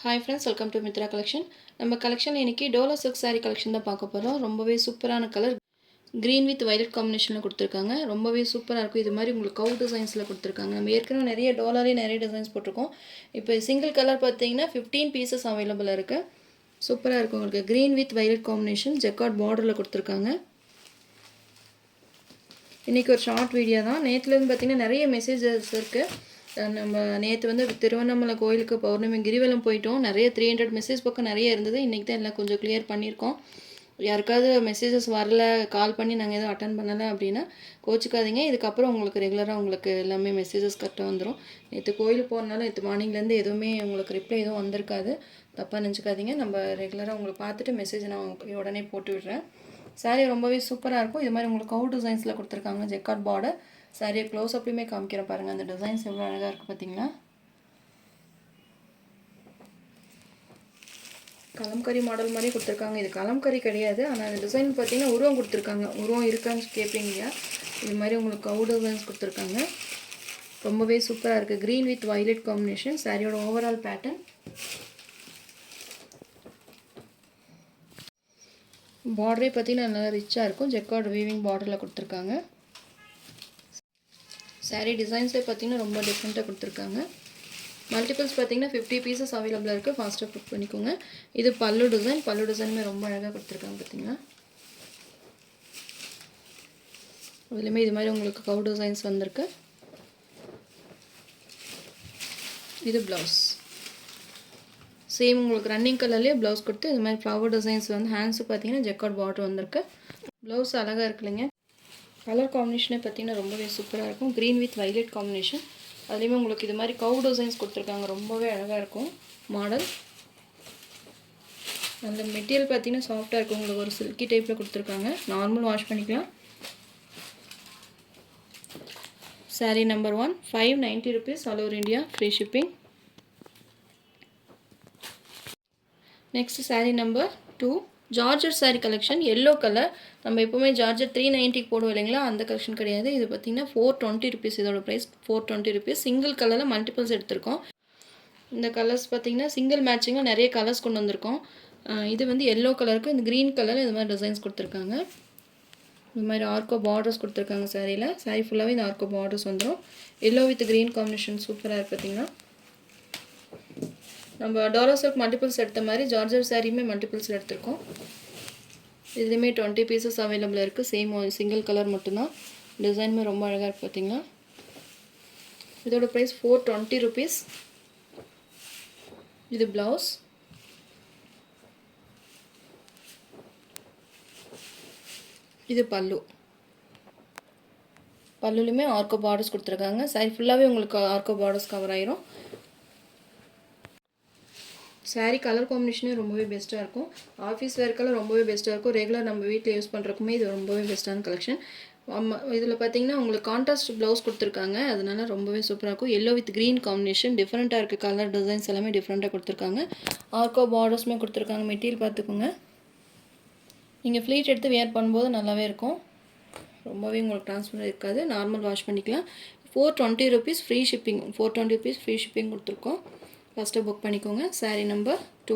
Hi friends, welcome to Mithra collection. நம்ம collection இன்றைக்கி Dola silk sari collection தான் பார்க்க போகிறோம். ரொம்பவே சூப்பரான கலர் க்ரீன் வித் வைலட் காம்பினேஷனில் கொடுத்துருக்காங்க. ரொம்பவே சூப்பராக இருக்கும். இது மாதிரி உங்களுக்கு கவு டிசைன்ஸில் கொடுத்துருக்காங்க. நம்ம ஏற்கனவே நிறைய டோலாரே நிறைய டிசைன்ஸ் போட்டிருக்கோம். இப்போ சிங்கிள் கலர் பார்த்தீங்கன்னா 15 பீசஸ் அவைலபிளாக இருக்குது. சூப்பராக இருக்கும். உங்களுக்கு green with violet combination jacquard பார்டரில் கொடுத்துருக்காங்க. இன்றைக்கி ஒரு ஷார்ட் வீடியோ தான். நேற்றுலேருந்து பார்த்திங்கன்னா நிறைய மெசேஜஸ் இருக்குது. நம்ம நேற்று வந்து திருவண்ணாமலை கோயிலுக்கு பௌர்ணமி கிரிவலம் போயிட்டோம். நிறைய 300 மெசேஜ் பக்கம் நிறைய இருந்தது. இன்றைக்கி தான் எல்லாம் கொஞ்சம் கிளியர் பண்ணியிருக்கோம். யாருக்காவது மெசேஜஸ் வரல, கால் பண்ணி நாங்கள் எதுவும் அட்டன் பண்ணலை அப்படின்னா கோச்சிக்காதீங்க. இதுக்கப்புறம் உங்களுக்கு ரெகுலராக உங்களுக்கு எல்லாமே மெசேஜஸ் கரெக்டாக வந்துடும். நேற்று கோயிலுக்கு போகிறனால நேற்று மார்னிங்லேருந்து எதுவுமே உங்களுக்கு ரிப்ளை எதுவும் வந்திருக்காது. தப்பாக நினச்சிக்காதீங்க. நம்ம ரெகுலராக உங்களுக்கு பார்த்துட்டு மெசேஜ் நான் உடனே போட்டு விடுறேன். சாரீ ரொம்பவே சூப்பராக இருக்கும். இது மாதிரி உங்களுக்கு கவு டிசைன்ஸில் கொடுத்துருக்காங்க. Jacquard border. சாரியை க்ளோஸ் அப்லையுமே காமிக்கிறேன் பாருங்கள். அந்த டிசைன்ஸ் எவ்வளோ அழகாக இருக்குது பார்த்தீங்களா. கலம்கரி மாடல் மாதிரி கொடுத்துருக்காங்க. இது கலம்கரி கிடையாது, ஆனால் அந்த டிசைன் பார்த்தீங்கன்னா உருவம் கொடுத்துருக்காங்க. உருவம் இருக்கான்னு கேட்பீங்க இல்லையா, இது மாதிரி உங்களுக்கு கவு டிசைன்ஸ் கொடுத்துருக்காங்க. ரொம்பவே சூப்பராக இருக்குது. Green with violet combination. சாரியோட ஓவரால் பேட்டர்ன். பார்டரே பார்த்தீங்கன்னா நல்லா ரிச்சாக இருக்கும். ஜெக்கார்ட் வீவிங் பார்டரில் கொடுத்துருக்காங்க. சாரீ டிசைன்ஸே பார்த்திங்கன்னா ரொம்ப டிஃப்ரெண்ட்டாக கொடுத்துருக்காங்க. மல்டிபிள்ஸ் பார்த்திங்கன்னா 50 பீசஸ் அவைலபிளாக இருக்குது. ஃபாஸ்ட்டாக புக் பண்ணிக்கோங்க. இது பல்லு டிசைன். பல்லு டிசைனுமே ரொம்ப அழகாக கொடுத்துருக்காங்க பார்த்திங்கன்னா. அதுலேயுமே இது மாதிரி உங்களுக்கு கவு டிசைன்ஸ் வந்திருக்கு. இது ப்ளவுஸ். சேம் உங்களுக்கு ரன்னிங் கலர்லேயே ப்ளவுஸ் கொடுத்து இது மாதிரி ஃப்ளவர் டிசைன்ஸ் வந்து ஹேண்ட்ஸு பார்த்திங்கன்னா ஜெக்கார்ட் பார்டர் வந்திருக்கு. ப்ளவுஸ் அழகாக இருக்குல்லைங்க. கலர் காம்பினேஷனே பார்த்திங்கன்னா ரொம்பவே சூப்பராக இருக்கும். Green with violet combination. அதுலேயுமே உங்களுக்கு இது மாதிரி கவு டிசைன்ஸ் கொடுத்துருக்காங்க. ரொம்பவே அழகாக இருக்கும் மாடல். அந்த மெட்டீரியல் பார்த்திங்கன்னா சாஃப்டாக இருக்கும். உங்களுக்கு ஒரு சில்கி டைப்பில் கொடுத்துருக்காங்க. நார்மல் வாஷ் பண்ணிக்கலாம். Sari number 1 590 rupees, all over India, free shipping. Next sari number 2 georgette sari collection. Yellow colour. நம்ம எப்போவுமே ஜார்ஜெட் 390 போடுவோம் இல்லைங்களா, அந்த கலெக்ஷன் கிடையாது. இது பார்த்திங்கன்னா 420 rupees. இதோட ப்ரைஸ் 420 rupees. சிங்கிள் கலரில் மல்டிபிள்ஸ் எடுத்திருக்கோம். இந்த கலர்ஸ் பார்த்திங்கன்னா சிங்கிள் மேட்சிங்காக நிறைய கலர்ஸ் கொண்டு வந்திருக்கோம். இது வந்து எல்லோ கலருக்கு இந்த க்ரீன் கலரில் இது மாதிரி டிசைன்ஸ் கொடுத்துருக்காங்க. இந்த மாதிரி ஆர்கோ பார்டர்ஸ் கொடுத்துருக்காங்க சாரியில். சாரீ ஃபுல்லாகவே இந்த ஆர்கோ பார்டர்ஸ் வந்துடும். எல்லோ வித் க்ரீன் காம்பினேஷன் சூப்பராக இருக்குது பார்த்திங்கன்னா. நம்ம டோலோ சில்க் மல்டிபிள்ஸ் எடுத்த மாதிரி ஜார்ஜெட் சாரியுமே மல்டிபிள்ஸில் எடுத்திருக்கோம். இதுலேயுமே 20 பீசஸ் அவைலபிளாக இருக்குது. சேம் சிங்கிள் கலர் மட்டும்தான். டிசைனுமே ரொம்ப அழகாக இருக்குது பார்த்திங்களா. இதோட ப்ரைஸ் 420 rupees. இது ப்ளவுஸ். இது பல்லு. பல்லுலையுமே ஆர்கோ பார்டர்ஸ் கொடுத்துருக்காங்க. சாரி ஃபுல்லாகவே உங்களுக்கு ஆர்கோ பார்டர்ஸ் கவர் ஆயிரும். சாரீ கலர் காம்பினேஷனே ரொம்பவே பெஸ்ட்டாக இருக்கும். ஆஃபீஸ் வேர்க்கெல்லாம் ரொம்பவே பெஸ்ட்டாக இருக்கும். ரெகுலர் நம்ம வீட்டில் யூஸ் பண்ணுறக்குமே இது ரொம்பவே பெஸ்ட்டான கலெக்ஷன். இதில் பார்த்தீங்கன்னா உங்களுக்கு கான்ட்ராஸ்ட் ப்ளவுஸ் கொடுத்துருக்காங்க. அதனால ரொம்பவே சூப்பராக இருக்கும். எல்லோ வித் க்ரீன் காம்பினேஷன் டிஃப்ரெண்ட்டாக இருக்குது. கலர் டிசைன்ஸ் எல்லாமே டிஃப்ரெண்ட்டாக கொடுத்துருக்காங்க. ஆர்கோ பார்டர்ஸுமே கொடுத்துருக்காங்க. மெட்டீரியல் பார்த்துக்கோங்க. நீங்கள் ஃப்ளீட் எடுத்து வேர் பண்ணும்போது நல்லாவே இருக்கும். ரொம்பவே உங்களுக்கு ட்ரான்ஸ்பர் இருக்காது. நார்மல் வாஷ் பண்ணிக்கலாம். 420 rupees, free shipping. 420 rupees free shipping கொடுத்துருக்கோம். ஃபஸ்ட்டு புக் பண்ணிக்கோங்க. சாரீ நம்பர் 2.